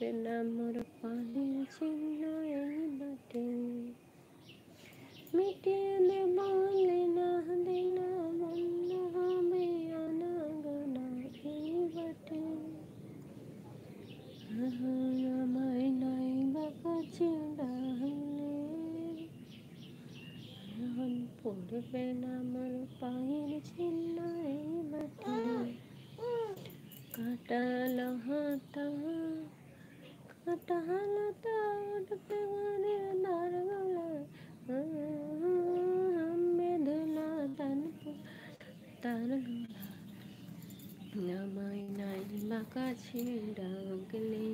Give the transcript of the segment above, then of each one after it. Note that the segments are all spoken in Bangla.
পড়বে না মোর পানির চিহ্ন এই বাটে, মিটিয়ে দেব লীনা দিনা বন্ধ হবে আনাগোনা এই বাটে। আমায় নাই বা কাছে ডাকলে পড়বে না মোর পায়ের চিহ্ন এই বাটে, কাটাল হাতা কাটাল উঠবে ঘরে দারগোলা, বেদনা তার গলা। আমায় নাই বা কাছে ডাকলে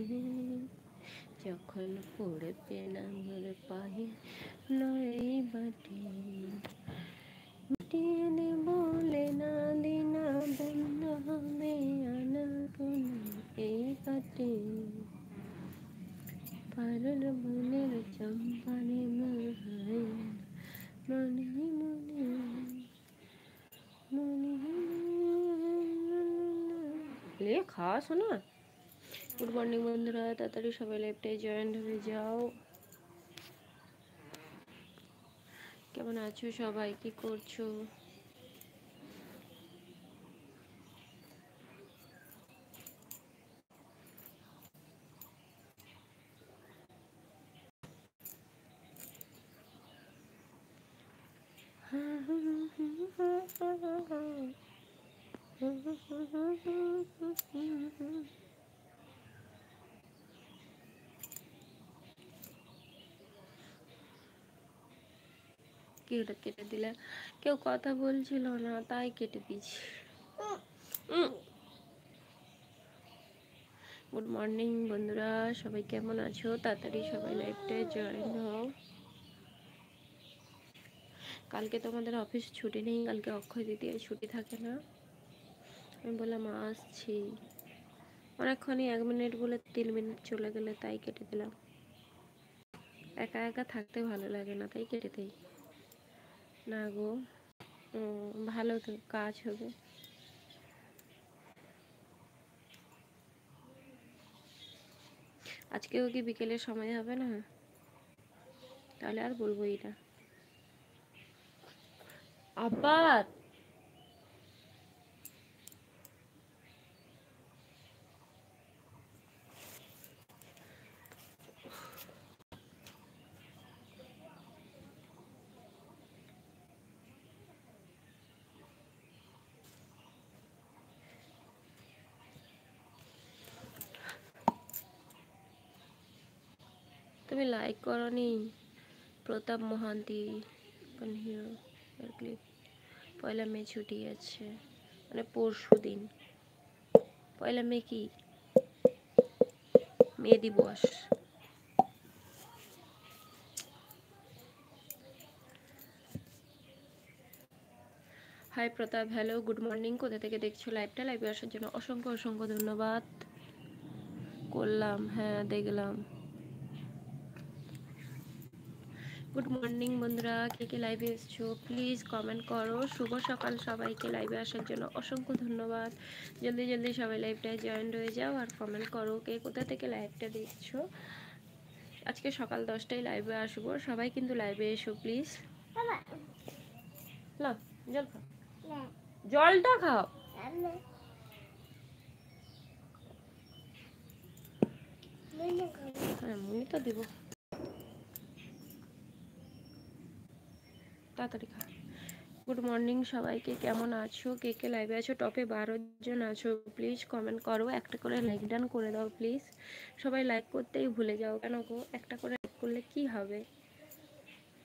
যখন পড়বে না মোর পায়ে নয় বাটে, মিটিয়ে দেব লীনা দিনা বন্ধ হবে আনাগোনা এই বাটে। পারুল মনের চম্পানে মনে মনে মনে লেখা শোনা। গুড মর্নিং বন্ধুরা, তাড়াতাড়ি সবাই লাইভটাই জয়েন্ট হয়ে যাও। কেমন আছো সবাই, কি করছো? কি ওটা কেটে দিলে? কেউ কথা বলছিল না তাই কেটে দিয়েছি। গুড মর্নিং বন্ধুরা, সবাই কেমন আছো? তাড়াতাড়ি সবাই লাইভটা জয়েন হও। কালকে তোমাদের অফিস ছুটি নেই, কালকে অক্ষয় দ্বিতীয় ছুটি থাকে না। আমি বললাম আসছি, অনেকক্ষণই 1 মিনিট বলে 3 মিনিট চলে গেলে তাই কেটে দিলাম। একা একা থাকতে ভালো লাগে না তাই কেটে দিই। না গো, ভালো তো কাজ হবে। আজকেও কি বিকেলে সময় হবে না? তাহলে আর বলবো এটা আবার। তুমি লাইক করনি? প্রতাপ মহান্তি ক্লিপ। 1 মে ছুটি আছে, মানে পরশু দিন। 1 মে কি মে দিবস। হাই প্রতাপ, হ্যালো, গুড মর্নিং। কোথা থেকে দেখছো লাইভটা? লাইভে আসার জন্য অসংখ্য অসংখ্য ধন্যবাদ। করলাম, হ্যাঁ দেখলাম। গুড মর্নিং বন্ধুরা, কে কে লাইভে এসছো প্লিজ কমেন্ট করো। শুভ সকাল সবাইকে, লাইভে আসার জন্য অসংখ্য ধন্যবাদ। জলদি জলদি সবাই লাইভটায় জয়েন্ট হয়ে যাও আর কমেন্ট করো কে কোথা থেকে লাইভটা দেখছো। আজকে সকাল 10টায় লাইভে আসবো, সবাই কিন্তু লাইভে এসো প্লিজ। না জল খাও, জলটা খাও। হ্যাঁ মুই তো দিব, তাড়াতাড়ি খা। গুড মর্নিং সবাইকে, কেমন আছো? কে কে লাইভে আছো? টপে 12 জন আছো, প্লিজ কমেন্ট করো। একটা করে লাইক ডান করে দাও প্লিজ। সবাই লাইক করতেই ভুলে যাও কেন গো? একটা করে লাইক করলে কি হবে?